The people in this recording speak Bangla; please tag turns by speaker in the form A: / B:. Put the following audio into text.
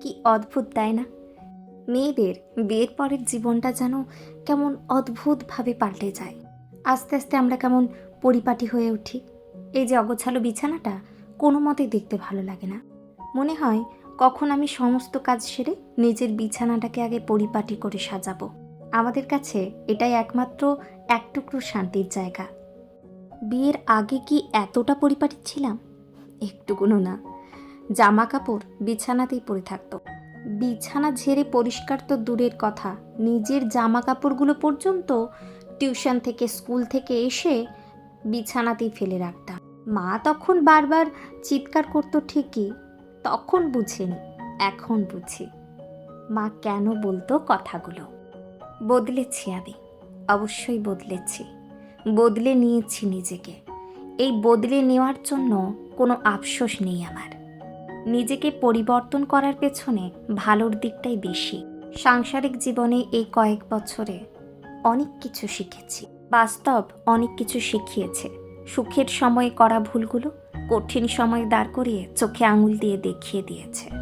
A: কি অদ্ভুত, তাই না? মেয়েদের বিয়ের পরের জীবনটা যেন কেমন অদ্ভুতভাবে পাল্টে যায়। আস্তে আস্তে আমরা কেমন পরিপাটি হয়ে উঠি। এই যে অগোছালো বিছানাটা কোনো মতেই দেখতে ভালো লাগে না। মনে হয় কখন আমি সমস্ত কাজ সেরে নিজের বিছানাটাকে আগে পরিপাটি করে সাজাবো। আমাদের কাছে এটাই একমাত্র এক টুকরো শান্তির জায়গা। বিয়ের আগে কি এতটা পরিপাটি ছিলাম? একটুকুনো না। জামা কাপড় বিছানাতেই পড়ে থাকতো। বিছানা ঝেড়ে পরিষ্কার তো দূরের কথা, নিজের জামা কাপড়গুলো পর্যন্ত টিউশন থেকে স্কুল থেকে এসে বিছানাতেই ফেলে রাখতাম। মা তখন বারবার চিৎকার করতো ঠিকই, তখন বুঝিনি, এখন বুঝি মা কেন বলতো কথাগুলো। বদলেছি আমি, অবশ্যই বদলেছি, বদলে নিয়েছি নিজেকে। এই বদলে নেওয়ার জন্য কোনো আফসোস নেই আমার। নিজেকে পরিবর্তন করার পেছনে ভালোর দিকটাই বেশি। সাংসারিক জীবনে এই কয়েক বছরে অনেক কিছু শিখেছি। বাস্তব অনেক কিছু শিখিয়েছে। সুখের সময়ে করা ভুলগুলো কঠিন সময়ে দাঁড় করিয়ে চোখে আঙুল দিয়ে দেখিয়ে দিয়েছে।